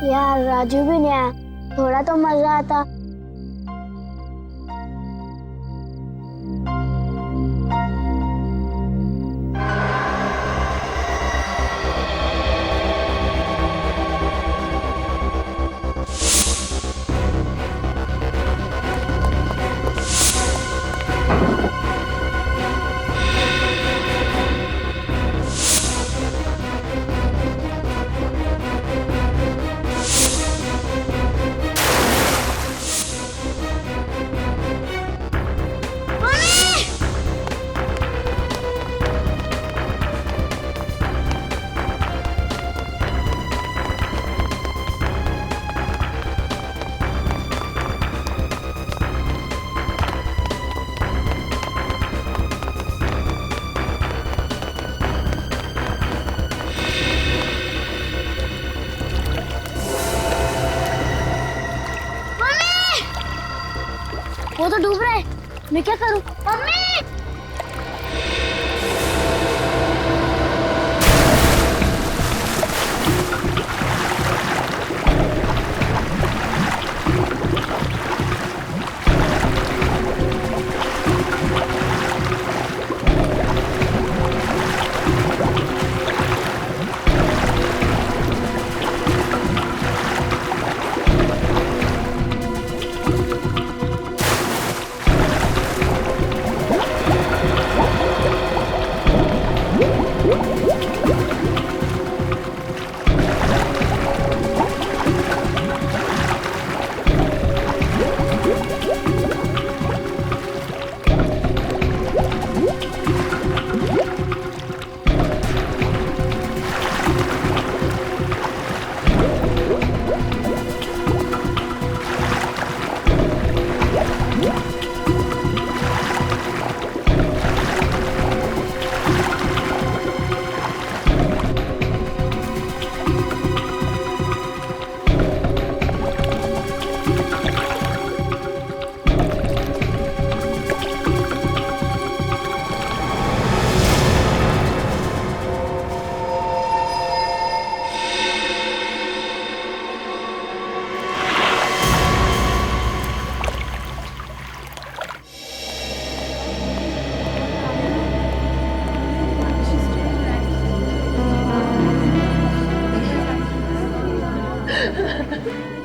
यार राजू भी नहीं आया, थोड़ा तो मजा आता। वो तो डूब रहा है, मैं क्या करूं? मम्मी!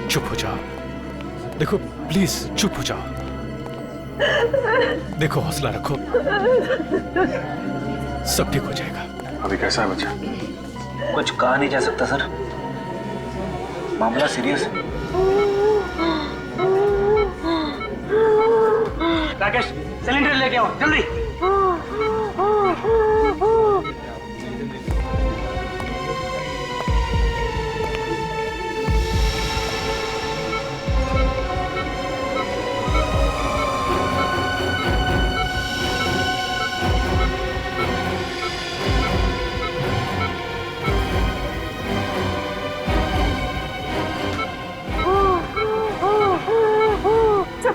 चुप हो जाओ। देखो प्लीज चुप हो जाओ। देखो हौसला रखो, सब ठीक हो जाएगा। अभी कैसा है बच्चा? कुछ कहा नहीं जा सकता सर, मामला सीरियस है। राकेश सिलेंडर लेके आओ जल्दी।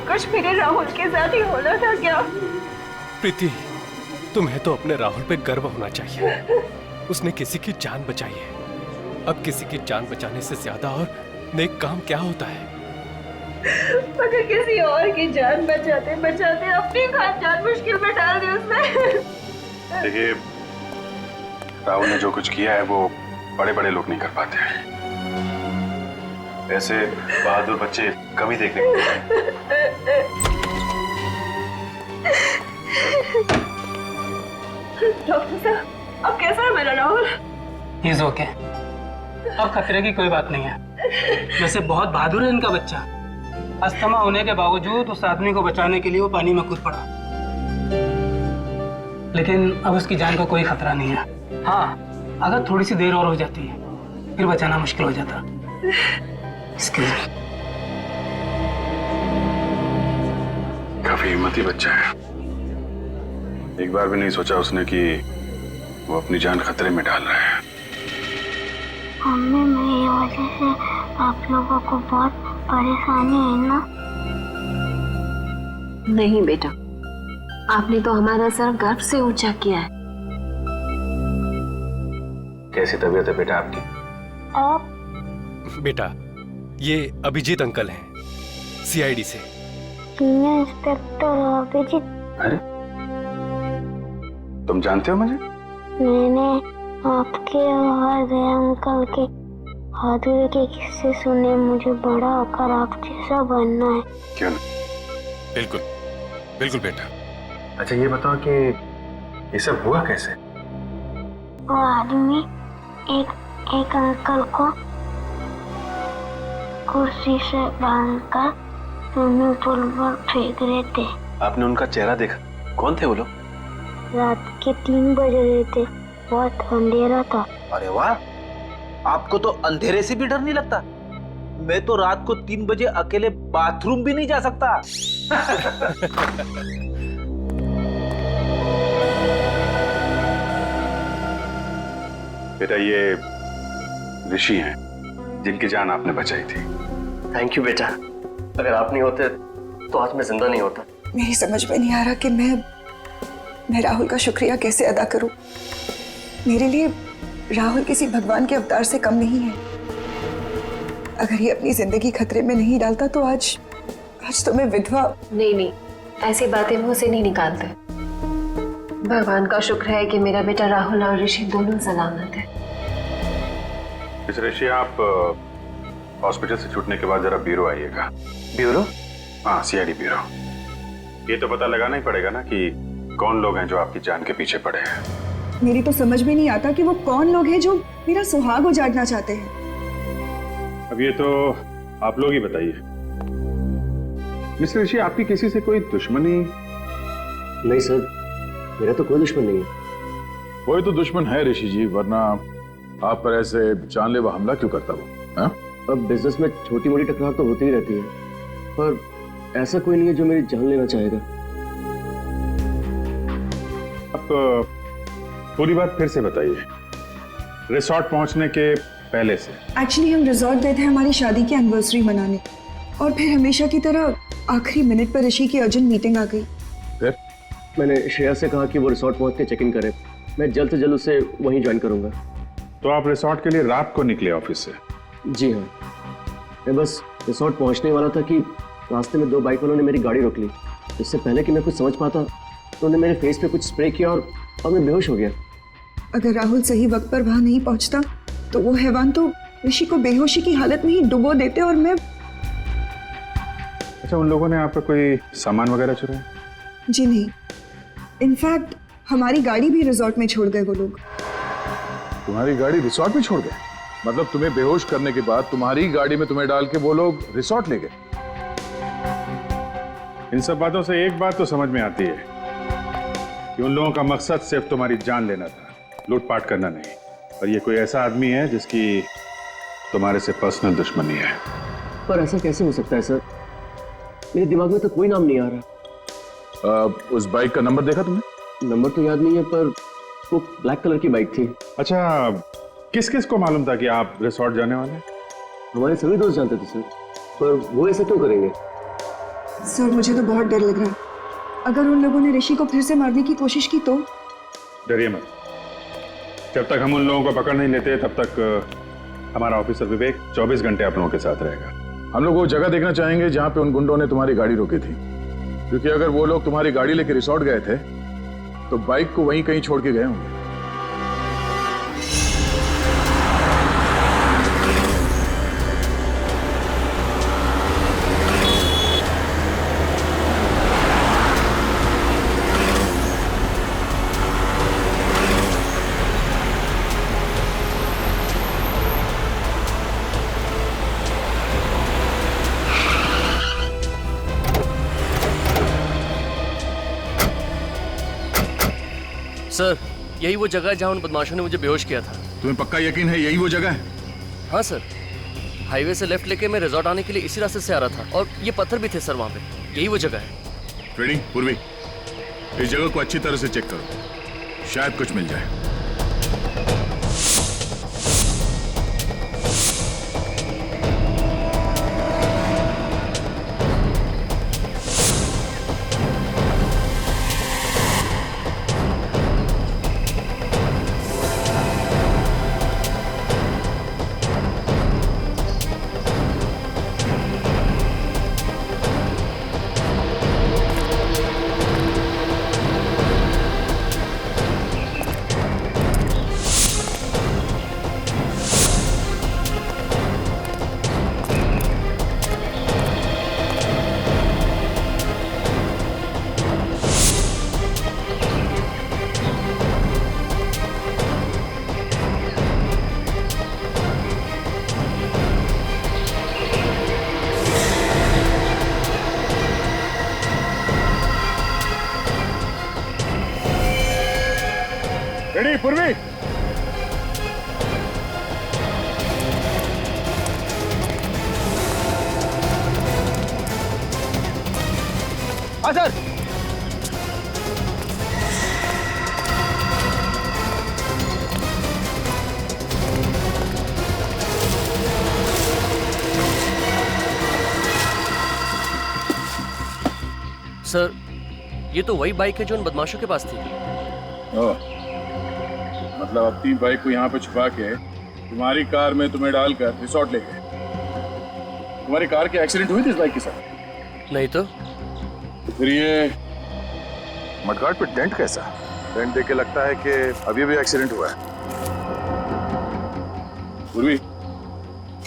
कुछ मेरे राहुल के साथ ही होना था क्या? प्रीति, तुम्हें तो अपने राहुल पे गर्व होना चाहिए। उसने किसी की जान बचाई है। अब किसी की जान बचाने से ज्यादा और नेक काम क्या होता है? मगर किसी और की जान बचाते बचाते अपनी खास जान मुश्किल में डाल दी उसने। देखिए, राहुल ने जो कुछ किया है वो बड़े बड़े लोग नहीं कर पाते हैं। ऐसे बहादुर बच्चे कभी देखने को मिलते हैं। डॉक्टर साहब, अब कैसा है मेरा राहुल? He is okay। अब खतरे की कोई बात नहीं है। वैसे बहुत बहादुर है इनका बच्चा। अस्थमा होने के बावजूद उस आदमी को बचाने के लिए वो पानी में कूद पड़ा, लेकिन अब उसकी जान का कोई खतरा नहीं है। हाँ, अगर थोड़ी सी देर और हो जाती है फिर बचाना मुश्किल हो जाता। Excuse me। काफी हिम्मती बच्चा है। एक बार भी नहीं सोचा उसने कि वो अपनी जान खतरे में डाल रहा है। मम्मी, मेरी वजह से आप लोगों को बहुत परेशानी है ना? नहीं बेटा, आपने तो हमारा सर गर्व से ऊंचा किया है। कैसी तबीयत है बेटा आपकी? आप बेटा, ये अभिजीत अंकल हैं, सीआईडी से। सीनियर इंस्पेक्टर अभिजीत, अरे तुम जानते हो मुझे? मैंने आपके और दया अंकल के बहादुरी के किस्से सुने। मुझे बड़ा होकर आप जैसा बनना है। क्यों नहीं? बिल्कुल बिल्कुल बेटा। अच्छा ये बताओ कि ये सब हुआ कैसे? वो आदमी एक अंकल को कुर्सी से बांधकर स्विमिंग पूल पर फेंक रहे थे। आपने उनका चेहरा देखा? कौन थे वो लोग? रात के 3 बज रहे थे, बहुत अंधेरा था। अरे वाह, आपको तो अंधेरे से भी डर नहीं लगता? मैं तो रात को 3 बजे अकेले बाथरूम भी नहीं जा सकता। बेटा ये ऋषि हैं जिनकी जान आपने बचाई थी। थैंक यू बेटा, अगर आप नहीं होते तो आज मैं जिंदा नहीं होता। मेरी समझ में नहीं आ रहा कि मैं राहुल का शुक्रिया कैसे अदा करूं। मेरे लिए राहुल किसी भगवान के अवतार से कम नहीं है। अगर ये अपनी जिंदगी खतरे में नहीं डालता तो आज तो मैं विधवा। नहीं, ऐसी बातें मुंह से नहीं निकालते। भगवान का शुक्र है कि मेरा बेटा राहुल और ऋषि दोनों सलामत है। इस ऋषि आप हॉस्पिटल से छूटने के बाद जरा ब्यूरो आइएगा। ब्यूरो? हाँ, सीआईडी ब्यूरो। ये तो पता लगाना ही पड़ेगा ना कि कौन लोग हैं जो आपकी जान के पीछे पड़े हैं। मेरी तो समझ में नहीं आता कि वो कौन लोग हैं जो मेरा सुहाग उजाड़ना चाहते हैं। अब ये तो आप लोग ही बताइए। मिस्टर ऋषि, आपकी किसी से कोई दुश्मनी? नहीं सर, मेरा तो कोई दुश्मन नहीं है। कोई तो दुश्मन है ऋषि जी, वरना आप पर ऐसे जानलेवा हमला क्यों करता वो? हाँ? अब बिजनेस में छोटी मोटी टकरार तो होती ही रहती है, पर ऐसा कोई नहीं है जो मेरी जान लेना चाहेगा। अब पूरी बात फिर से बताइए, रिसोर्ट पहुंचने के पहले से। एक्चुअली हम रिजॉर्ट गए थे हमारी शादी की एनिवर्सरी मनाने, और फिर हमेशा की तरह आखिरी मिनट पर ऋषि की अर्जेंट मीटिंग आ गई। फिर मैंने श्रेया से कहा कि वो रिसोर्ट पहुंच के चेक इन करे। मैं जल्द से जल्द उसे वहीं ज्वाइन करूंगा। तो आप रिसोर्ट के लिए रात को निकले ऑफिस से? जी हाँ, मैं बस रिसोर्ट पहुंचने वाला था कि रास्ते में 2 बाइक वालों ने मेरी गाड़ी रोक ली। इससे पहले कि मैं कुछ समझ पाता तो उन्होंने मेरे फेस पे कुछ स्प्रे किया और मैं बेहोश हो गया। अगर राहुल सही वक्त पर वहां नहीं पहुंचता तो वो हैवान तो ऋषि को बेहोशी की हालत में ही डुबो देते और मैं। अच्छा, उन लोगों ने आपका कोई सामान वगैरह चुराया? जी नहीं, इनफैक्ट हमारी गाड़ी भी रिजॉर्ट में छोड़ गए वो लोग। तुम्हारी गाड़ी रिसोर्ट में छोड़ गए? मतलब तुम्हें बेहोश करने के बाद तुम्हारी गाड़ी में तुम्हें डाल के वो लोग रिसोर्ट ले गए? इन सब बातों से एक बात तो समझ में आती है कि उन लोगों का मकसद सिर्फ तुम्हारी जान लेना था, लूटपाट करना नहीं। और ये कोई ऐसा आदमी है जिसकी तुम्हारे से पर्सनल दुश्मनी है। पर ऐसा कैसे हो सकता है सर? मेरे दिमाग में तो कोई नाम नहीं आ रहा। उस बाइक का नंबर देखा तुमने? नंबर तो याद नहीं है, पर वो ब्लैक कलर की बाइक थी। अच्छा, किस किस को मालूम था कि आप रिसोर्ट जाने वाले हैं? हमारे सभी दोस्त जानते थे सर, पर वो ऐसा क्यों करेंगे? सर मुझे तो बहुत डर लग रहा है। अगर उन लोगों ने ऋषि को फिर से मारने की कोशिश की तो? डरिए मत। जब तक हम उन लोगों को पकड़ नहीं लेते तब तक हमारा ऑफिसर विवेक 24 घंटे आप लोगों के साथ रहेगा। हम लोग वो जगह देखना चाहेंगे जहां पे उन गुंडों ने तुम्हारी गाड़ी रोकी थी, क्योंकि अगर वो लोग तुम्हारी गाड़ी लेके रिसोर्ट गए थे तो बाइक को वहीं कहीं छोड़ के गए होंगे। सर, यही वो जगह है जहाँ उन बदमाशों ने मुझे बेहोश किया था। तुम्हें पक्का यकीन है यही वो जगह है? हाँ सर, हाईवे से लेफ्ट लेके मैं रिजॉर्ट आने के लिए इसी रास्ते से आ रहा था, और ये पत्थर भी थे सर वहाँ पे। यही वो जगह है। ट्रेडिंग पूर्वी, इस जगह को अच्छी तरह से चेक करो, शायद कुछ मिल जाए। पूर्वी पूर्वी हाँ सर। सर, ये तो वही बाइक है जो उन बदमाशों के पास थी। मतलब अपनी बाइक को यहाँ पे छुपा के तुम्हारी कार में तुम्हें डालकर रिसोर्ट ले गए। तुम्हारी कार की एक्सीडेंट हुई थी इस बाइक के साथ? नहीं तो फिर ये मडगार्ड पे डेंट कैसा? डेंट देख के लगता है कि अभी भी एक्सीडेंट हुआ है। पूर्वी,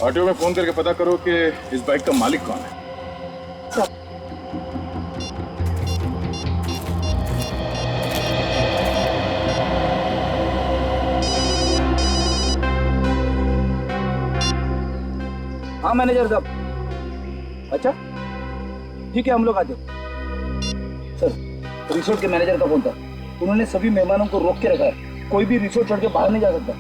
आरटीओ में फोन करके पता करो कि इस बाइक का मालिक कौन है। हाँ मैनेजर साहब। अच्छा ठीक है, हम लोग आते हैं। सर, रिसोर्ट के मैनेजर का फोन था। उन्होंने सभी मेहमानों को रोक के रखा है, कोई भी रिसोर्ट छोड़ के बाहर नहीं जा सकता।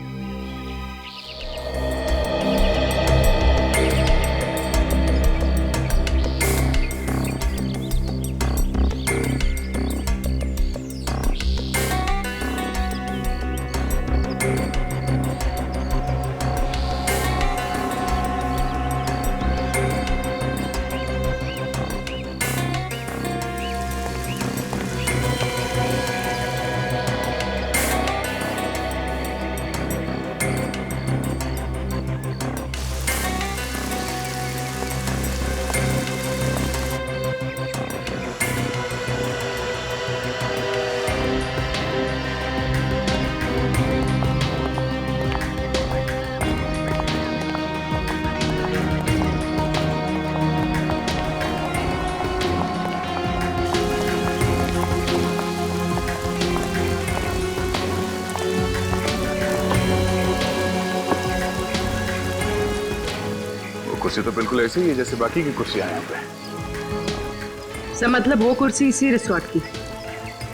कुर्सी तो बिल्कुल ऐसी ही है जैसे बाकी की कुर्सियां हैं यहाँ पे। सर मतलब वो कुर्सी इसी रिसोर्ट की।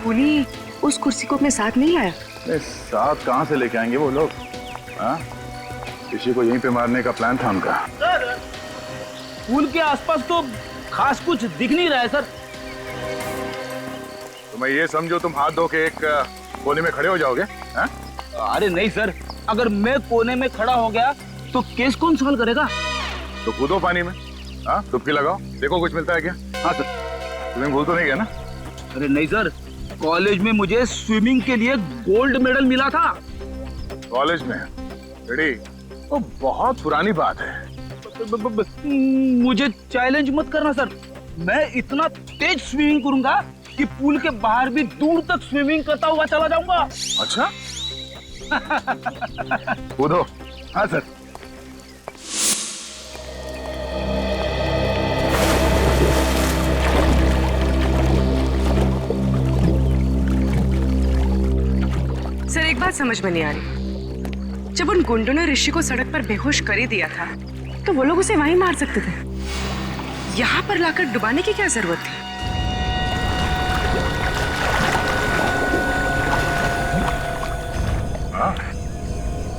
पुली उस कुर्सी को अपने साथ नहीं लाया? साथ कहाँ से लेके आएंगे वो लोग? हाँ, किसी को यहीं पे मारने का प्लान था उनका। सर, पुल के आसपास तो खास कुछ दिख नहीं रहा है सर। तो मैं ये समझो तुम हाथ धो के एक कोने में खड़े हो जाओगे? हाँ? अरे नहीं सर, अगर मैं कोने में खड़ा हो गया तो केस कौन सॉल्व करेगा? तो कूदो पानी में, हाँ, डुबकी लगाओ, देखो कुछ मिलता है क्या? हाँ सर। तुम्हें भूल तो नहीं गया ना? अरे नहीं सर, कॉलेज में मुझे स्विमिंग के लिए गोल्ड मेडल मिला था। कॉलेज में? रेडी? तो बहुत पुरानी बात है। मुझे चैलेंज मत करना सर, मैं इतना तेज स्विमिंग करूंगा कि पुल के बाहर भी दूर तक स्विमिंग करता हुआ चला जाऊंगा। अच्छा? कूदो। हाँ सर। सर एक बात समझ में नहीं आ रही, जब उन गुंडों ने ऋषि को सड़क पर बेहोश कर ही दिया था तो वो लोग उसे वहीं मार सकते थे। यहाँ पर लाकर डुबाने की क्या जरूरत थी? हाँ,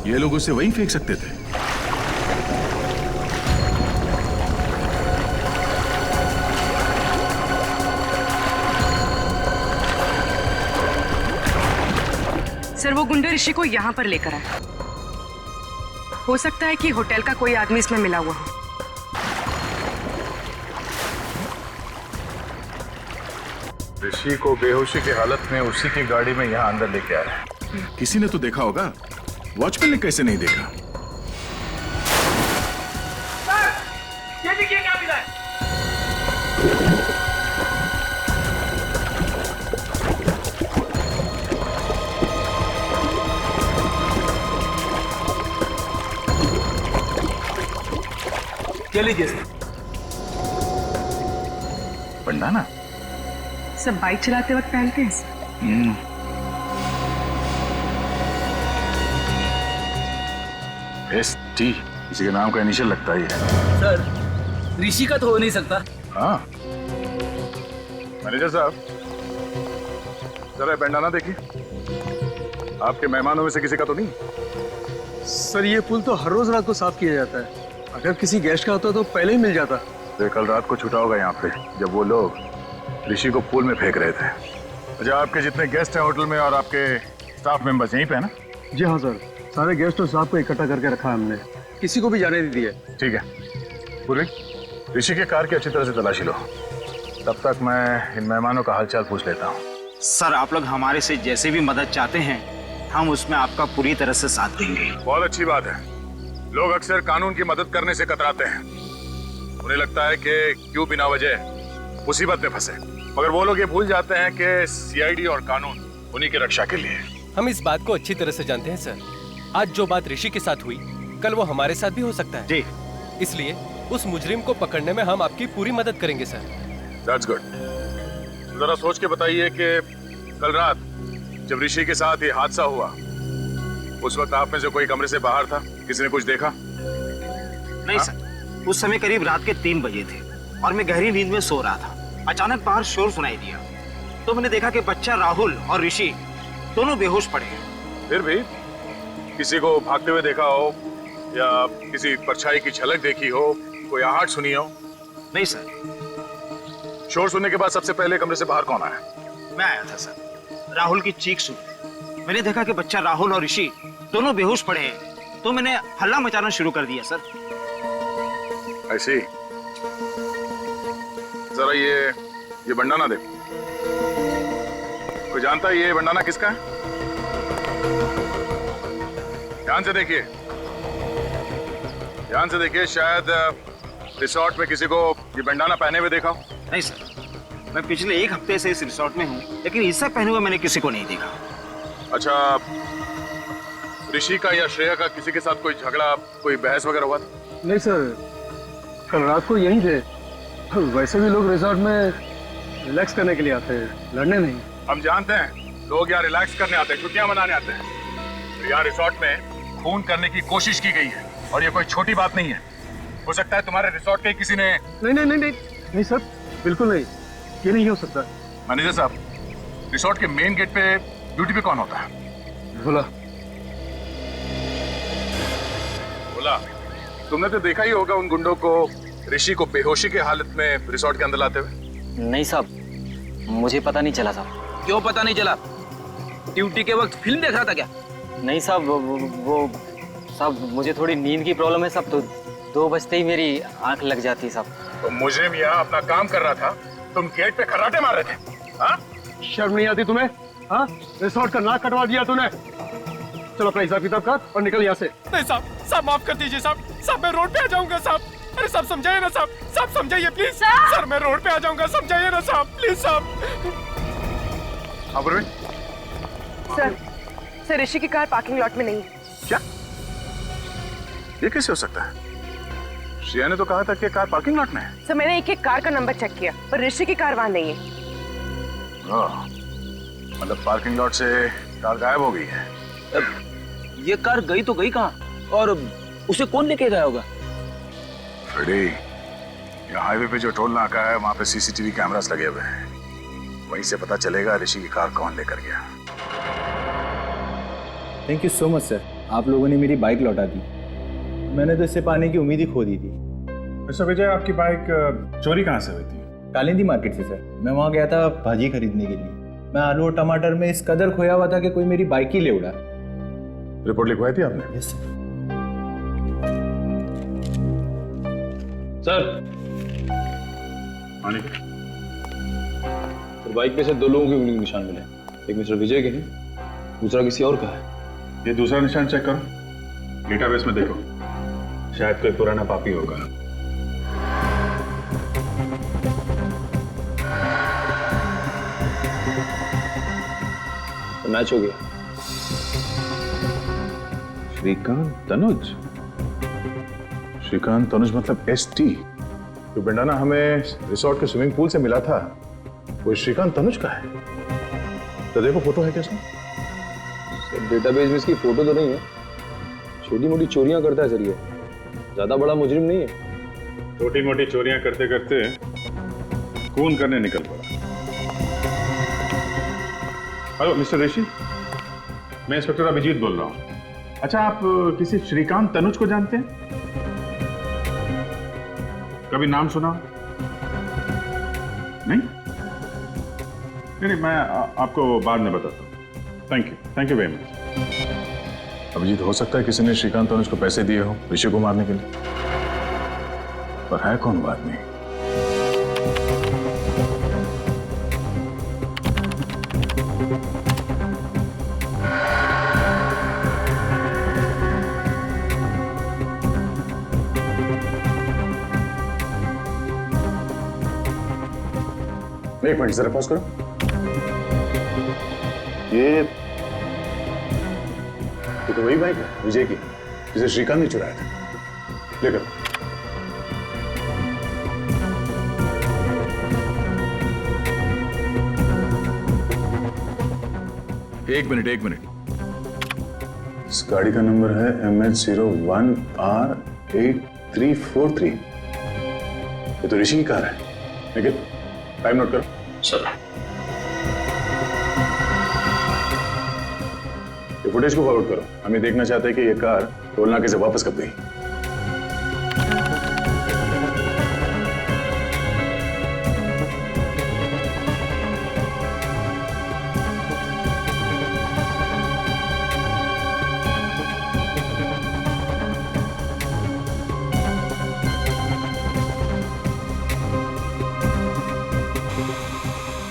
ये लोग उसे वहीं फेंक सकते थे। सर वो गुंडे ऋषि को यहाँ पर लेकर आए। हो सकता है कि होटल का कोई आदमी इसमें मिला हुआ हो। ऋषि को बेहोशी की हालत में उसी की गाड़ी में यहाँ अंदर लेके आया। किसी ने तो देखा होगा, वॉचमैन ने कैसे नहीं देखा? ये देखिए क्या मिला है। लीजिए सर। पंडाना सब बाइक चलाते वक्त पहनते हैं सर। ST किसी के नाम का इनिशियल लगता ही है। सर ऋषि का तो हो नहीं सकता। हाँ, मैनेजर साहब जरा बैंडाना देखिए। आपके मेहमानों में से किसी का तो नहीं? सर ये पुल तो हर रोज रात को साफ किया जाता है। अगर किसी गेस्ट का होता तो पहले ही मिल जाता। तो कल रात को छूटा होगा यहाँ पे जब वो लोग ऋषि को पूल में फेंक रहे थे। अच्छा, आपके जितने गेस्ट हैं होटल में और आपके स्टाफ मेंबर्स यहीं पे है ना? जी हाँ सर, सारे गेस्ट और स्टाफ को इकट्ठा करके रखा है हमने, किसी को भी जाने नहीं दिया। ठीक है पूर्वी, ऋषि के कार की अच्छी तरह से तलाशी लो, तब तक मैं इन मेहमानों का हालचाल पूछ लेता हूँ। सर आप लोग हमारे से जैसे भी मदद चाहते हैं हम उसमें आपका पूरी तरह से साथ देंगे। बहुत अच्छी बात है। लोग अक्सर कानून की मदद करने से कतराते हैं। उन्हें लगता है कि क्यों बिना वजह मुसीबत में फंसे, मगर वो लोग ये भूल जाते हैं कि सीआईडी और कानून उन्हीं की रक्षा के लिए। हम इस बात को अच्छी तरह से जानते हैं सर। आज जो बात ऋषि के साथ हुई कल वो हमारे साथ भी हो सकता है जी। इसलिए उस मुजरिम को पकड़ने में हम आपकी पूरी मदद करेंगे सर। That's good. जरा सोच के बताइए कि कल रात जब ऋषि के साथ ये हादसा हुआ उस वक्त आप में से कोई कमरे से बाहर था? किसी ने कुछ देखा? नहीं सर, उस समय करीब रात के 3 बजे थे और मैं गहरी नींद में सो रहा था। अचानक बाहर शोर सुनाई दिया तो मैंने देखा कि बच्चा राहुल और ऋषि दोनों बेहोश पड़े हैं। फिर भी किसी को भागते हुए देखा हो या किसी परछाई की झलक देखी हो, कोई आहट सुनी हो? नहीं सर। शोर सुनने के बाद सबसे पहले कमरे से बाहर कौन आया? मैं आया था सर। राहुल की चीख सुनी, मैंने देखा कि बच्चा राहुल और ऋषि दोनों बेहोश पड़े हैं तो मैंने हल्ला मचाना शुरू कर दिया सर। ऐसे ही जरा ये बंडाना देखो। कोई जानता है ये बंडाना किसका है? ध्यान से देखिए, ध्यान से देखिए। शायद रिसोर्ट में किसी को ये बंडाना पहने हुए देखा हो। नहीं सर, मैं पिछले 1 हफ्ते से इस रिसोर्ट में हूँ लेकिन इससे पहने हुए मैंने किसी को नहीं देखा। अच्छा, ऋषि का या श्रेया का किसी के साथ कोई झगड़ा, कोई बहस वगैरह हुआ था? नहीं सर, कल रात को यहीं थे। वैसे भी लोग रिसोर्ट में रिलैक्स करने के लिए आते हैं, लड़ने नहीं। हम जानते हैं लोग यहाँ रिलैक्स करने आते हैं, छुट्टियां मनाने आते हैं। तो यहाँ रिसोर्ट में खून करने की कोशिश की गई है और ये कोई छोटी बात नहीं है। हो सकता है तुम्हारे रिसोर्ट के किसी ने। नहीं सर, बिल्कुल नहीं, ये नहीं हो सकता। मैनेजर साहब, रिसोर्ट के मेन गेट पे ड्यूटी पे कौन होता है? बोला तुमने तो देखा ही होगा उन गुंडों को ऋषि को बेहोशी के हालत में रिसोर्ट के अंदर लाते हुए। नहीं साहब, मुझे पता नहीं चला साहब। क्यों पता नहीं चला? ड्यूटी के वक्त फिल्म देख रहा था क्या? नहीं साहब, वो साहब मुझे थोड़ी नींद की प्रॉब्लम है साहब, तो 2 बजते ही मेरी आंख लग जाती है साहब। तो मुझे भी यहाँ अपना काम कर रहा था, तुम गेट पे खर्राटे मार रहे थे। हाँ, शर्म नहीं आती तुम्हें? हाँ, रिसोर्ट का नाक कटवा दिया तूने। चलो अपना हिसाब किताब कर और निकल यहाँ से। नहीं साहब, साहब माफ कर दीजिए साहब। साहब मैं रोड पे आ जाऊंगा साहब। अरे साहब समझाइए ना साहब, साहब समझाइए प्लीज। सर मैं रोड पे आ जाऊंगा, समझाइए ना साहब प्लीज साहब। सर ऋषि की कार पार्किंग लॉट में नहीं है। क्या? ये कैसे हो सकता है? श्रेया ने तो कहा था कि कार पार्किंग लॉट में है। सर मैंने एक कार का नंबर चेक किया पर ऋषि की कार वहाँ नहीं है। मतलब पार्किंग लॉट से कार गायब हो गई है। ये कार गई तो गई कहाँ और उसे कौन लेके गया होगा? फ्रेडी, यहाँ हाईवे पे जो टोल नाका है वहाँ पे सीसीटीवी कैमरास लगे हुए हैं, वहीं से पता चलेगा ऋषि की कार कौन लेकर गया। Thank you so much sir, आप लोगों ने मेरी बाइक लौटा दी। मैंने तो इससे पाने की उम्मीद ही खो दी थी। मिस्टर विजय, आपकी बाइक चोरी कहाँ से हुई थी? कालिंदी मार्केट से सर। मैं वहाँ गया था भाजी खरीदने के लिए। मैं आलू और टमाटर में इस कदर खोया हुआ था कि कोई मेरी बाइक ही ले उड़ा। रिपोर्ट लिखवाई थी आपने? Yes sir. सर बाइक पे से 2 लोगों के उंगली के निशान मिले। एक मिस्टर विजय के हैं, दूसरा किसी और का है। ये दूसरा निशान चेक करो, डेटाबेस में देखो, शायद कोई पुराना पापी होगा। तो मैच हो गया। श्रीकांत तनुज? श्रीकांत तनुज मतलब ST? जो बंडाना हमें रिसोर्ट के स्विमिंग पूल से मिला था वो श्रीकांत तनुज का है। तो देखो फोटो है क्या इसमें? डेटाबेस में इसकी फोटो तो नहीं है। छोटी मोटी चोरियां करता है सर, ये ज्यादा बड़ा मुजरिम नहीं है। छोटी मोटी चोरियां करते करते खून करने निकल पड़ा। हेलो मिस्टर ऋषि, मैं इंस्पेक्टर अभिजीत बोल रहा हूँ। अच्छा, आप किसी श्रीकांत तनुज को जानते हैं? कभी नाम सुना? नहीं? नहीं, मैं आपको बाद में बताता हूँ। Thank you very much. Abhijeet, हो सकता है किसी ने श्रीकांत तनुज को पैसे दिए हो ऋषि को मारने के लिए, पर है कौन बात नहीं। एक मिनट जरा पॉज करो। ये तो वही बाइक है विजय की जिसे श्रीकांत ने चुराया था। लेकर एक मिनट। इस गाड़ी का नंबर है MH01R8343। ये तो ऋषि की कार है। लेकिन टाइम नोट करो। सर, ये फुटेज को फॉरवर्ड करो। हम ये देखना चाहते हैं कि ये कार टोल नाके से वापस कब गई।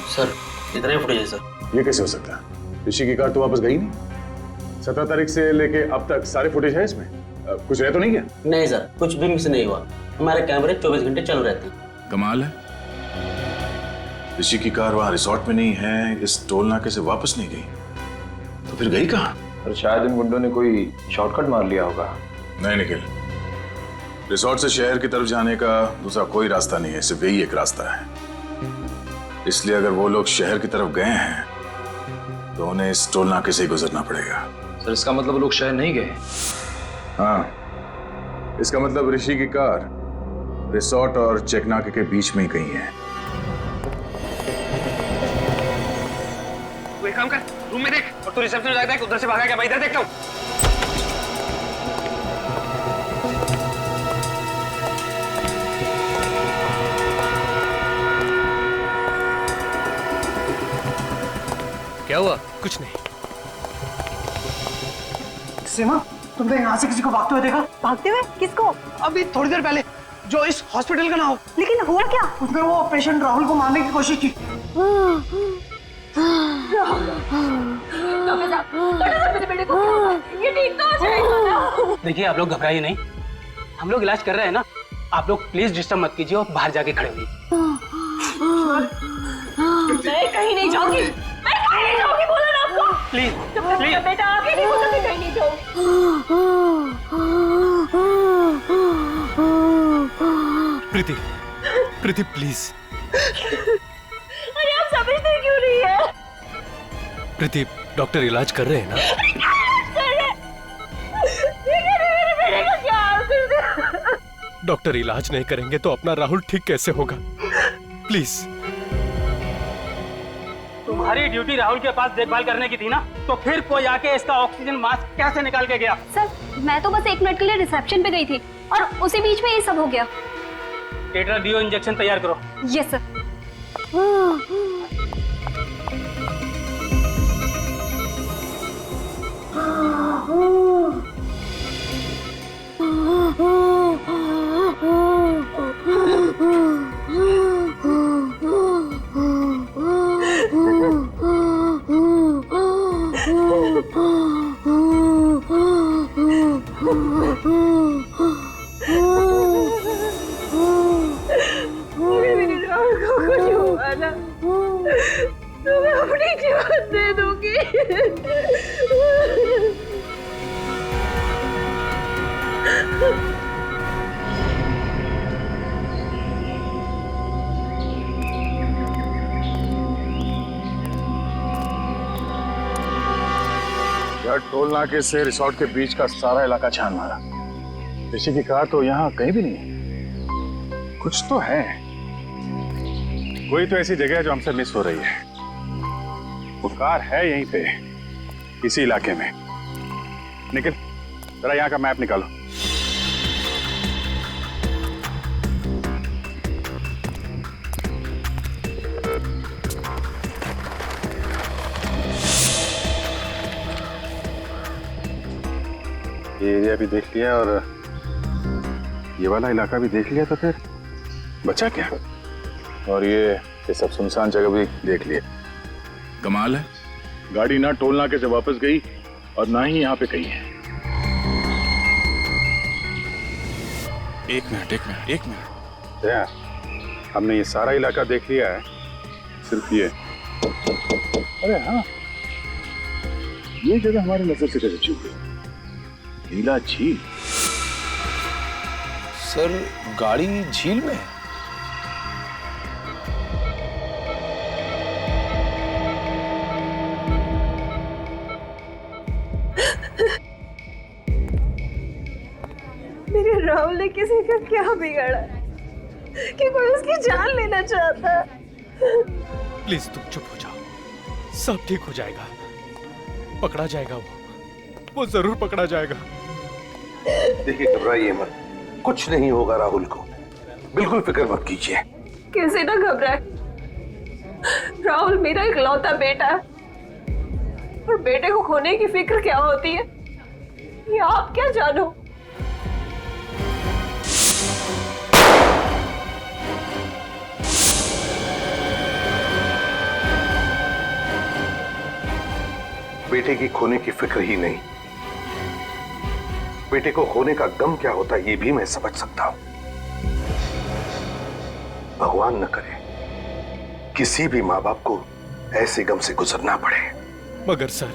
सर, इतना ही फुटेज है सर। ये कैसे हो सकता है? ऋषि की कार तो वापस गई नहीं। 17 तारीख से लेके अब तक सारे फुटेज है इसमें। कुछ रह तो नहीं गया? नहीं सर, कुछ भी मिस नहीं हुआ। हमारे कैमरे 24 घंटे चालू रहते हैं। कमाल है। ऋषि की कार वहां रिसोर्ट में नहीं है, इस टोल नाके से वापस नहीं गई, तो फिर गई कहाँ? और शायद इन गुंडों ने कोई शॉर्टकट मार लिया होगा। नहीं निखिल, रिसोर्ट से शहर की तरफ जाने का दूसरा कोई रास्ता नहीं है, सिर्फ यही एक रास्ता है। इसलिए अगर वो लोग शहर की तरफ गए हैं तो उन्हें इस टोल नाके से ही गुजरना पड़ेगा। सर, इसका मतलब वो लोग शहर नहीं गए? हाँ, इसका मतलब ऋषि की कार रिसोर्ट और चेक नाके के बीच में ही कहीं है। तू एक काम कर, रूम में देख, और तू रिसेप्शन जाता है, उधर से भागा क्या? मैं इधर देखता हूँ। क्या हुआ? कुछ नहीं। सीमा, तुमने यहाँ से किसी को भागते हुए देखा? भागते हुए? किसको? अभी थोड़ी देर पहले, जो इस हॉस्पिटल का ना हो। लेकिन हुआ क्या? उसने वो पेशेंट राहुल को मारने की कोशिश की। देखिए, आप लोग घबराइए नहीं, हम लोग इलाज कर रहे हैं ना। आप लोग प्लीज डिस्टर्ब मत कीजिए और बाहर जाके खड़े होइए। मैं कहीं नहीं जाऊंगी, बोला ना आपको। प्लीज प्लीज बेटा, आगे नहीं बोला, मैं कहीं नहीं जाऊंगी। प्रीति प्लीज। अरे आप समझते क्यों नहीं है? प्रीति, डॉक्टर इलाज कर रहे हैं ना? डॉक्टर इलाज नहीं करेंगे तो अपना राहुल ठीक कैसे होगा? प्लीज। तुम्हारी ड्यूटी राहुल के पास देखभाल करने की थी ना, तो फिर कोई आके इसका ऑक्सीजन मास्क कैसे निकाल के गया? सर, मैं तो बस 1 मिनट के लिए रिसेप्शन पे गई थी और उसी बीच में ये सब हो गया। टेट्राडियो इंजेक्शन तैयार करो। Yes sir. अपनी जीवन दे दूंगी। यार, टोल नाके से रिसोर्ट के बीच का सारा इलाका छान मारा। ऋषि की कार तो यहाँ कहीं भी नहीं है। कुछ तो है, कोई तो ऐसी जगह है जो हमसे मिस हो रही है। वो कार है यहीं पे, इसी इलाके में। निखिल, जरा यहाँ का मैप निकालो। ये एरिया भी देख लिया और ये वाला इलाका भी देख लिया, तो फिर बचा क्या? और ये सब सुनसान जगह भी देख लिया। कमाल है, गाड़ी ना टोल नाके से वापस गई और ना ही यहाँ पे कहीं है। एक मिनट। यार, हमने ये सारा इलाका देख लिया है, सिर्फ ये। अरे हाँ, ये जगह हमारी नजर से कैसे चूक गई? नीला झील। सर, गाड़ी झील में है? मेरे राहुल ने किसी का क्या बिगाड़ा कि कोई उसकी जान लेना चाहता? प्लीज तुम चुप हो जाओ, सब ठीक हो जाएगा। पकड़ा जाएगा, वो जरूर पकड़ा जाएगा। देखिए, घबराइए मत, कुछ नहीं होगा राहुल को, बिल्कुल फिक्र मत कीजिए। कैसे ना घबराए, राहुल मेरा इकलौता बेटा है और बेटे को खोने की फिक्र क्या होती है ये आप क्या जानो। बेटे की खोने की फिक्र ही नहीं, बेटे को खोने का गम क्या होता है ये भी मैं समझ सकता हूं। भगवान न करे किसी भी माँ बाप को ऐसे गम से गुजरना पड़े। मगर सर,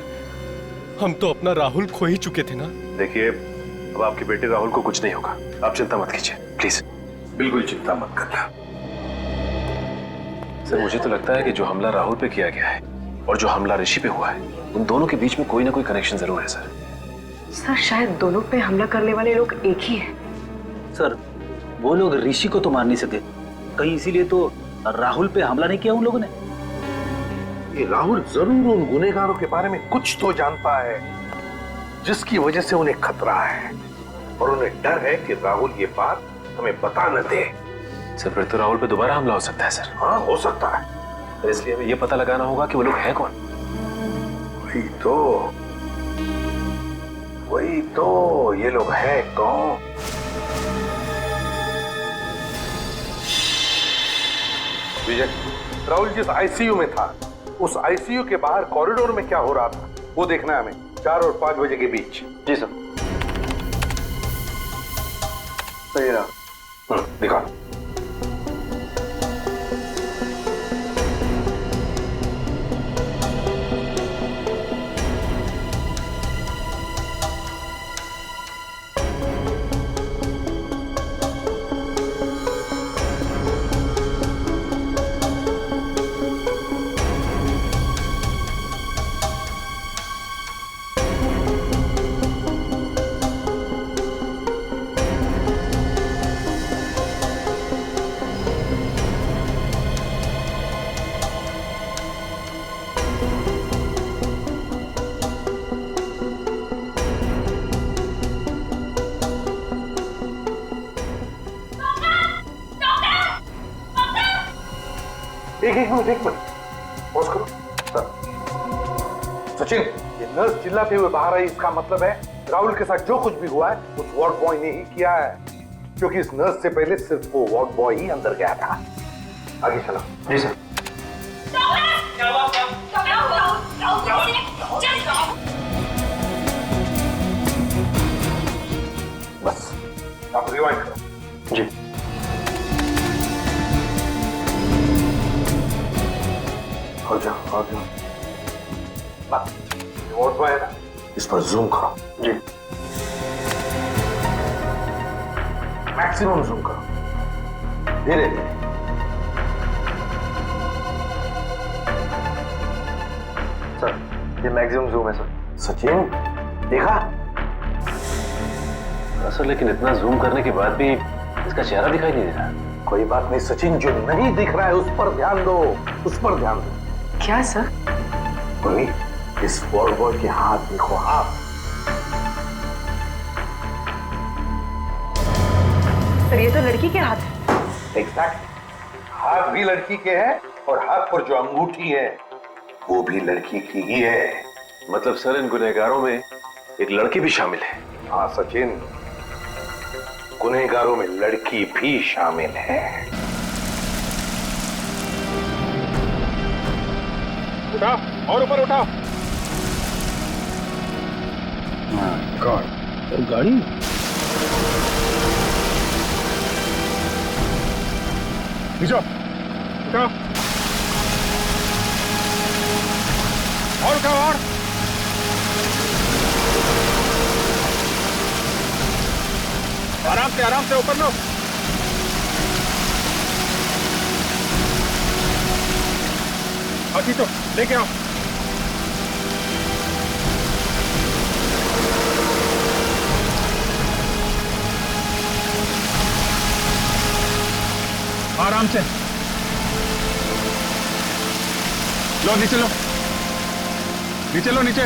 हम तो अपना राहुल खो ही चुके थे ना। देखिए, अब आपके बेटे राहुल को कुछ नहीं होगा, आप चिंता मत कीजिए, प्लीज बिल्कुल चिंता मत करना। सर, मुझे तो लगता है कि जो हमला राहुल पे किया गया है और जो हमला ऋषि पे हुआ है, उन दोनों के बीच में कोई ना कोई कनेक्शन जरूर है सर। सर, शायद दोनों पे हमला करने वाले लोग एक ही हैं। सर, वो लोग ऋषि को तो मार नहीं सके, कहीं इसीलिए तो राहुल पे हमला नहीं किया उन लोगों ने। ये राहुल जरूर उन गुनहगारों के बारे में कुछ तो जानता है जिसकी वजह से उन्हें खतरा है, और उन्हें डर है कि राहुल ये बात हमें बता न दे। सर, फिर तो राहुल पे दोबारा हमला हो सकता है सर। हाँ, हो सकता है। तो इसलिए हमें ये पता लगाना होगा कि वो लोग हैं कौन। वही तो ये लोग हैं कौन? विजय, राहुल जिस आईसीयू में था, उस आईसीयू के बाहर कॉरिडोर में क्या हो रहा था वो देखना है हमें, 4 और 5 बजे के बीच। जी सर। सही रहा। दिखा। एक मिनट पॉज करो। सचिन, ये नर्स चिल्लाते हुए बाहर आई, इसका मतलब है राहुल के साथ जो कुछ भी हुआ है उस वार्ड बॉय ने ही किया है, क्योंकि इस नर्स से पहले सिर्फ वो वार्ड बॉय ही अंदर गया था। आगे चलो। जी सर। बस आप रिवाइंड करो। जी। और जाओ। वार्ड बॉय है ना, इस पर जूम करो। जी। मैक्सिमम जूम करो, धीरे धीरे। सर, ये मैक्सिमम जूम है सर। सचिन, देखा? सर, लेकिन इतना जूम करने के बाद भी इसका चेहरा दिखाई नहीं दे रहा। कोई बात नहीं सचिन, जो नहीं दिख रहा है उस पर ध्यान दो, उस पर ध्यान दो। क्या सर? मम्मी, इस बॉय के हाथ देखो, हाथ। सर ये तो लड़की के हाथ है। एग्जैक्ट, हाथ भी लड़की के हैं और हाथ पर जो अंगूठी है वो भी लड़की की ही है। मतलब सर इन गुनहगारों में एक लड़की भी शामिल है? हाँ सचिन, गुनहगारों में लड़की भी शामिल है। उठाओ और ऊपर उठाओ। गॉड, गाड़ी खींचो, उठाओ और उठाओ और। आराम से ऊपर लो। खींचो, लेके आओ। आराम से लो, नीचे लो, नीचे लो, नीचे।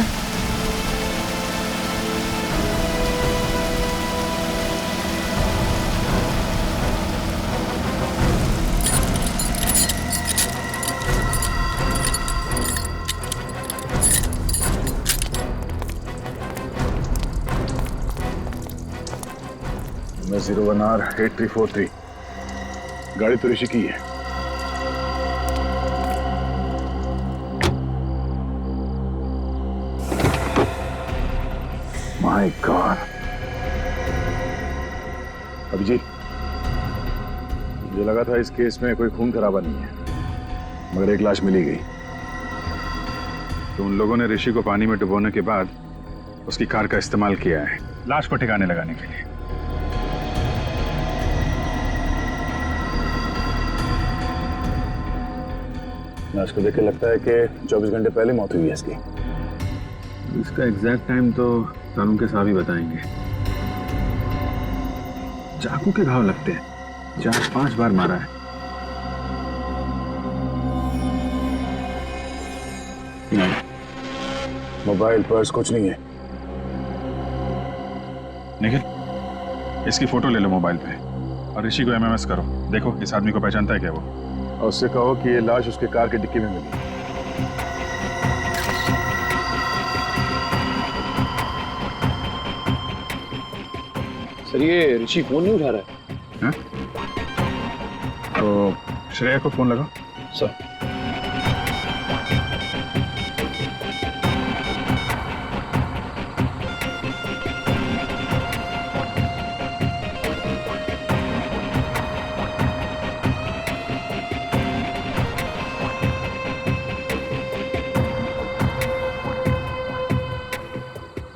मैं 01R8343, गाड़ी तो ऋषि की है। माय गॉड, अभिजीत, मुझे लगा था इस केस में कोई खून खराबा नहीं है, मगर एक लाश मिली गई। तो उन लोगों ने ऋषि को पानी में डुबोने के बाद उसकी कार का इस्तेमाल किया है लाश को ठिकाने लगाने के लिए। लाश को देख के लगता है कि 24 घंटे पहले मौत हुई है इसकी। इसका एग्जैक्ट टाइम तो कानून के साहब ही बताएंगे। चाकू के घाव लगते हैं, 4-5 बार मारा है। नहीं, मोबाइल पर्स कुछ नहीं है। निखिल, इसकी फोटो ले लो मोबाइल पे और ऋषि को एमएमएस करो। देखो इस आदमी को पहचानता है क्या वो, और उससे कहो कि ये लाश उसके कार की डिक्की में मिली। सर ये ऋषि फोन नहीं उठा रहा है। तो श्रेया को फोन लगाओ। सर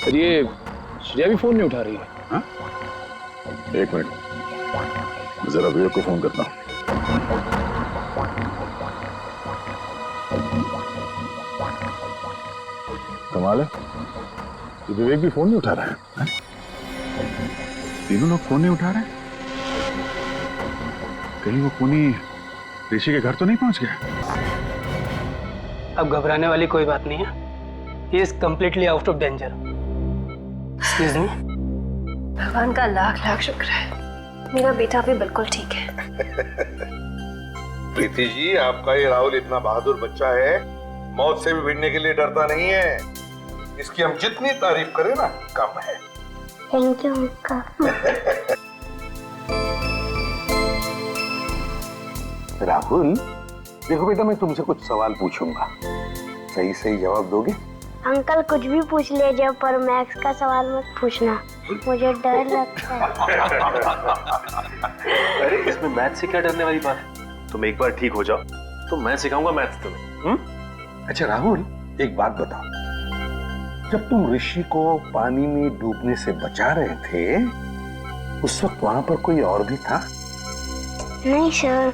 सर ये श्रेया भी फोन नहीं उठा रही है। हाँ? एक मिनट, जरा विवेक को फोन करता हूँ। कमाल है, ये विवेक भी फोन नहीं उठा रहा है। हाँ? तीनों लोग फोन नहीं उठा रहे। कहीं वो खूनी ऋषि के घर तो नहीं पहुंच गया? अब घबराने वाली कोई बात नहीं है। He is completely out of danger. Excuse me? भगवान का लाख लाख शुक्र है, मेरा बेटा भी बिल्कुल ठीक है। प्रीति जी, आपका ये राहुल इतना बहादुर बच्चा है, मौत से भी भिड़ने के लिए डरता नहीं है। इसकी हम जितनी तारीफ करें ना कम है। Thank you uncle. राहुल, देखो बेटा, मैं तुमसे कुछ सवाल पूछूंगा, सही सही जवाब दोगे? अंकल कुछ भी पूछ लीजिए, पर मैथ्स का सवाल मत पूछना, मुझे डर लगता है। अरे इसमें मैथ से क्या डरने वाली बात है? तुम एक बार ठीक हो जाओ तो मैं सिखाऊंगा मैथ्स तुम्हें। अच्छा राहुल, एक बात बताओ, जब तुम ऋषि को पानी में डूबने से बचा रहे थे, उस वक्त वहां पर कोई और भी था? नहीं सर,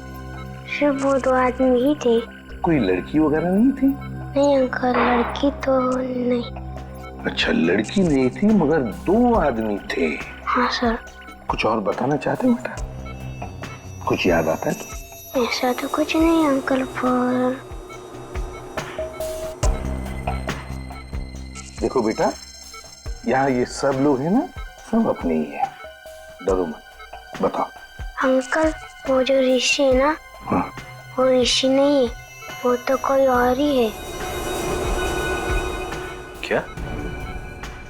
सिर्फ वो 2 आदमी ही थे। कोई लड़की वगैरह नहीं थी? नहीं अंकल, लड़की तो नहीं। अच्छा, लड़की नहीं थी मगर 2 आदमी थे। हाँ सर। कुछ और बताना चाहते हो बेटा? कुछ याद आता है तो? ऐसा तो कुछ नहीं अंकल, पर देखो बेटा, यहाँ ये सब लोग हैं ना, सब अपने ही है, डरो मत। बताओ। अंकल, वो जो ऋषि है ना, हाँ। वो ऋषि नहीं है, वो तो कोई और ही है। क्या?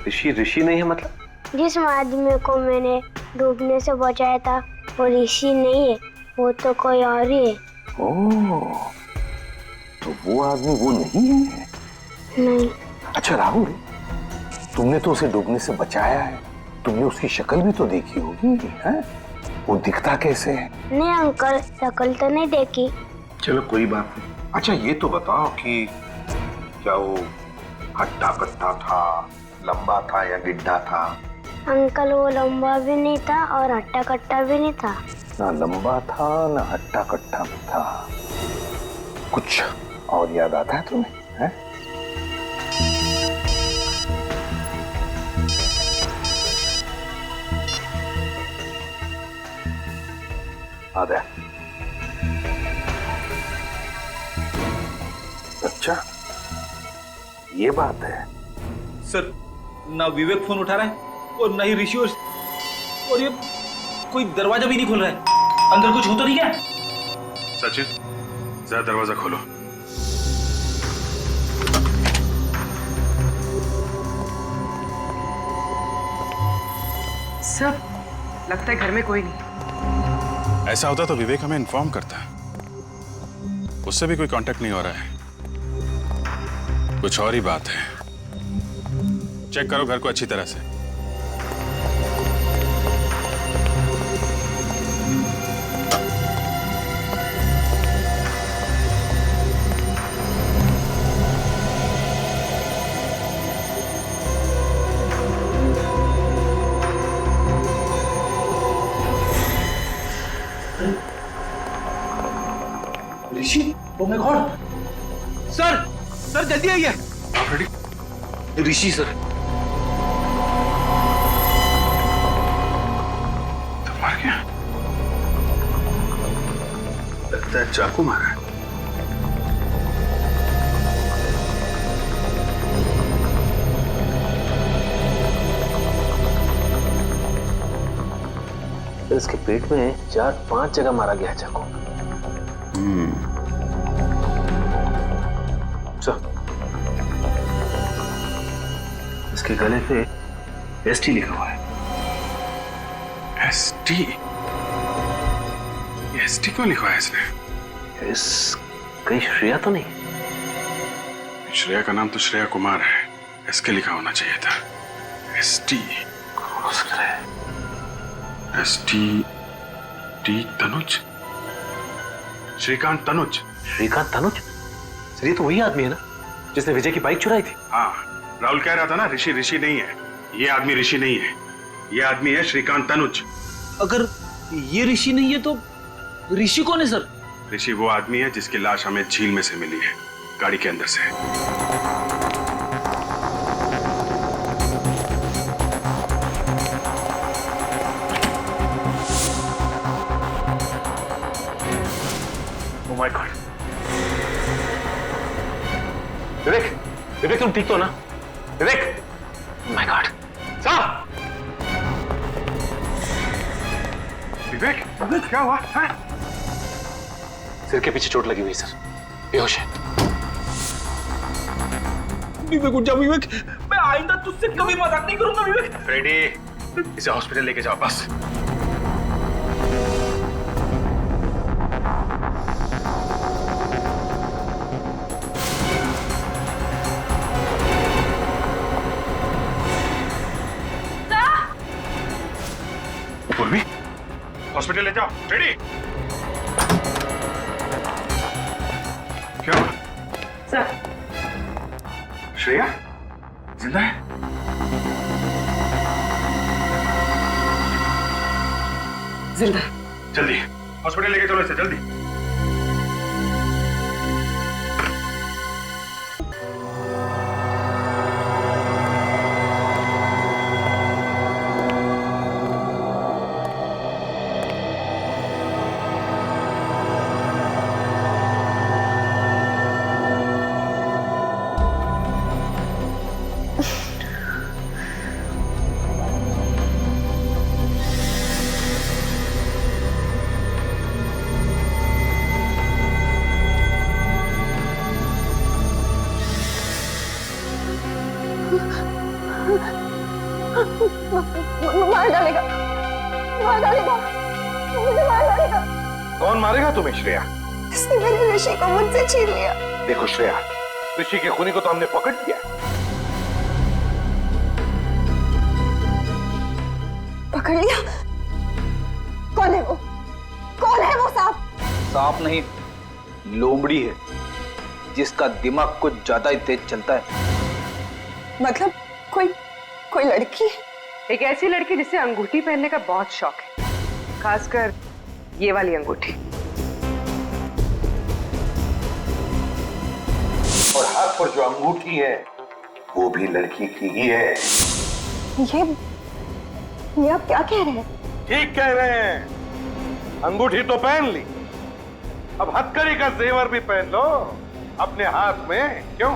ऋषि ऋषि नहीं है मतलब? जिस आदमी को मैंने डूबने से बचाया था वो ऋषि नहीं है, वो तो कोई और ही है। ओह, तो वो आदमी वो नहीं है? नहीं। अच्छा राहुल, तुमने तो उसे डूबने से बचाया है, तुमने उसकी शक्ल भी तो देखी होगी, हैं? वो दिखता कैसे है? नहीं अंकल, शक्ल तो नहीं देखी। चलो कोई बात नहीं। अच्छा ये तो बताओ कि क्या वो हट्टा कट्टा था, लंबा था या गिड्ढा था? अंकल, वो लंबा भी नहीं था और हट्टा कट्टा भी नहीं था। ना लंबा था ना हट्टा कट्टा भी था। कुछ और याद आता है तुम्हें? हैं? आदा। अच्छा ये बात है। सर, ना विवेक फोन उठा रहा है और ना ही ऋषि, और ये कोई दरवाजा भी नहीं खोल रहा है। अंदर कुछ हो तो नहीं क्या? सचिन, जरा दरवाजा खोलो। सर, लगता है घर में कोई नहीं। ऐसा होता तो विवेक हमें इन्फॉर्म करता। उससे भी कोई कांटेक्ट नहीं हो रहा है। कुछ और ही बात है। चेक करो घर को अच्छी तरह से। Rishi, oh my god! Sir, sir जल्दी आइए। आप रेडी? ऋषि सर। तो मर गया। लगता है चाकू मारा है। इसके पेट में 4-5 जगह मारा गया है चाकू। इसके गले पे एसटी लिखा हुआ है। एसटी? एसटी क्यों लिखा है इसने? कहीं श्रेया तो नहीं? श्रेया का नाम तो श्रेया कुमार है। एसके लिखा होना चाहिए था। एसटी। हो सकता है। ST T Tanuj. Shrikant Tanuj. Shrikant Tanuj? Sir ये तो वही आदमी है ना जिसने विजय की बाइक चुराई थी। हाँ, राहुल कह रहा था ना, ऋषि ऋषि नहीं है। ये आदमी ऋषि नहीं है, ये आदमी है श्रीकांत तनुज। अगर ये ऋषि नहीं है तो ऋषि कौन है सर? ऋषि वो आदमी है जिसकी लाश हमें झील में से मिली है, गाड़ी के अंदर से। ओह माय गॉड! विवेक, विवेक तुम ठीक तो ना? विवेक! My god! साहब! विवेक, विवेक क्या हुआ? हाँ? सिर के पीछे चोट लगी हुई सर, बेहोश है। विवेक उठ जाओ विवेक, मैं आइंदा तुझसे कभी मजाक नहीं करूंगा विवेक। फ्रेडी, इसे हॉस्पिटल लेके जाओ बस। पूर्वी, हॉस्पिटल ले जाओ। फ्रेडी, क्या हुआ? सर, श्रेया जिंदा है? जिंदा। जल्दी हॉस्पिटल लेके चलो इसे, जल्दी। मारेगा तुम्हें श्रेया? इसने मेरे ऋषि को मुझसे छीन लिया। देखो श्रेया, ऋषि के खूनी को तो हमने पकड़ लिया। पकड़ लिया? कौन है वो? कौन है वो सांप? सांप नहीं, लोमड़ी है, जिसका दिमाग कुछ ज्यादा ही तेज चलता है। मतलब कोई लड़की है? एक ऐसी लड़की जिसे अंगूठी पहनने का बहुत शौक है, खासकर ये वाली अंगूठी। और हाथ पर जो अंगूठी है वो भी लड़की की ही है। ये आप क्या कह रहे हैं? ठीक कह रहे हैं। अंगूठी तो पहन ली, अब हथकड़ी का जेवर भी पहन लो अपने हाथ में। क्यों?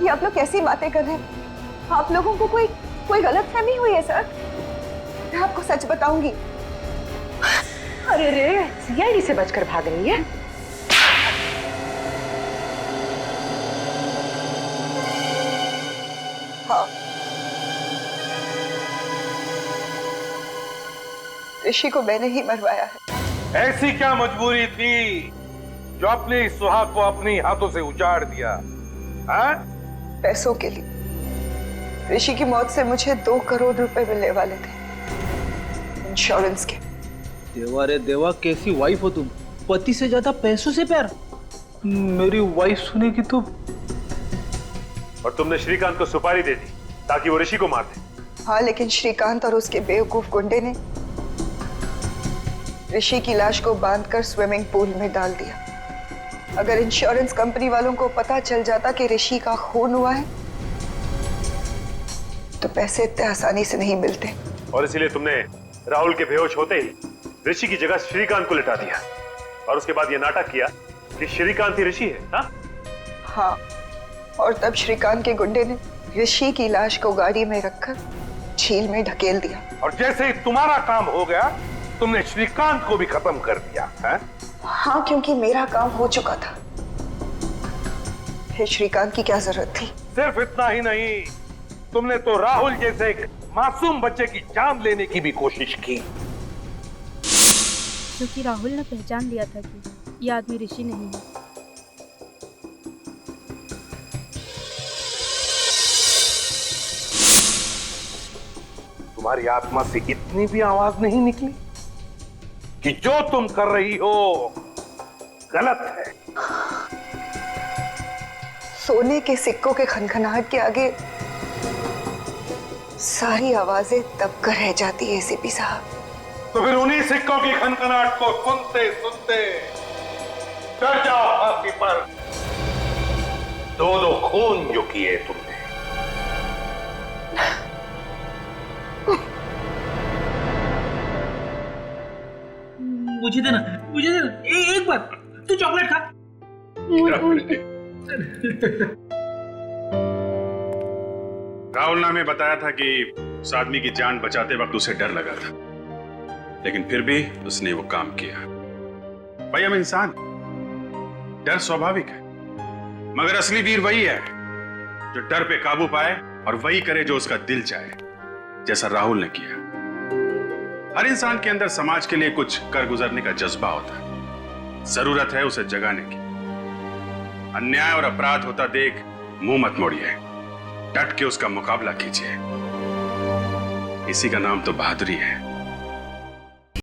ये आप लोग कैसी बातें कर रहे हैं? आप लोगों को कोई गलतफहमी हुई है सर। मैं आपको सच बताऊंगी। अरे रे, सीआईडी से बचकर भाग रही है। हाँ, ऋषि को मैंने ही मरवाया है। ऐसी क्या मजबूरी थी जो अपने इस सुहाग को अपनी हाथों से उजाड़ दिया? हाँ? पैसों के लिए। ऋषि की मौत से मुझे 2 करोड़ रुपए मिलने वाले थे, इंश्योरेंस के। देवा रे देवा, कैसी वाइफ हो तुम? पति से ज्यादा पैसों से प्यार? मेरी वाइफ सुनेगी तो। और तुमने श्रीकांत को सुपारी दे दी ताकि वो ऋषि को मार दे। हाँ, लेकिन श्रीकांत और उसके बेवकूफ गुंडे ने ऋषि की लाश को बांधकर स्विमिंग पूल में डाल दिया। अगर इंश्योरेंस कंपनी वालों को पता चल जाता कि ऋषि का खून हुआ है तो पैसे इतने आसानी से नहीं मिलते। और इसीलिए तुमने राहुल के बेहोश होते ही ऋषि की जगह श्रीकांत को लिटा दिया और उसके बाद ये नाटक किया कि श्रीकांत ही ऋषि है। हाँ, और तब श्रीकांत के गुंडे ने ऋषि की लाश को गाड़ी में रखकर झील में ढकेल दिया। और जैसे ही तुम्हारा काम हो गया तुमने श्रीकांत को भी खत्म कर दिया है? हाँ, क्योंकि मेरा काम हो चुका था। फिर श्रीकांत की क्या जरूरत थी? सिर्फ इतना ही नहीं, तुमने तो राहुल जैसे एक मासूम बच्चे की जान लेने की भी कोशिश की। क्योंकि राहुल ने पहचान लिया था कि ये आदमी ऋषि नहीं है। तुम्हारी आत्मा से इतनी भी आवाज नहीं निकली कि जो तुम कर रही हो गलत है? सोने के सिक्कों के खनखनाहट के आगे सारी आवाजें दबकर रह जाती है एसीपी साहब। तो फिर उन्हीं सिक्कों की खनखनाहट को सुनते सुनते चढ़ जाओ फांसी पर। 2 खून जो किए तुमने। मुझे देना, एक बार तू चॉकलेट खा। राहुल ने हमें बताया था कि उस आदमी की जान बचाते वक्त उसे डर लगा था, लेकिन फिर भी उसने वो काम किया। भाई, हम इंसान, डर स्वाभाविक है, मगर असली वीर वही है जो डर पे काबू पाए और वही करे जो उसका दिल चाहे, जैसा राहुल ने किया। हर इंसान के अंदर समाज के लिए कुछ कर गुजरने का जज्बा होता है, जरूरत है उसे जगाने की। अन्याय और अपराध होता देख मुंह मत मोड़िए, डट के उसका मुकाबला कीजिए। इसी का नाम तो बहादुरी है।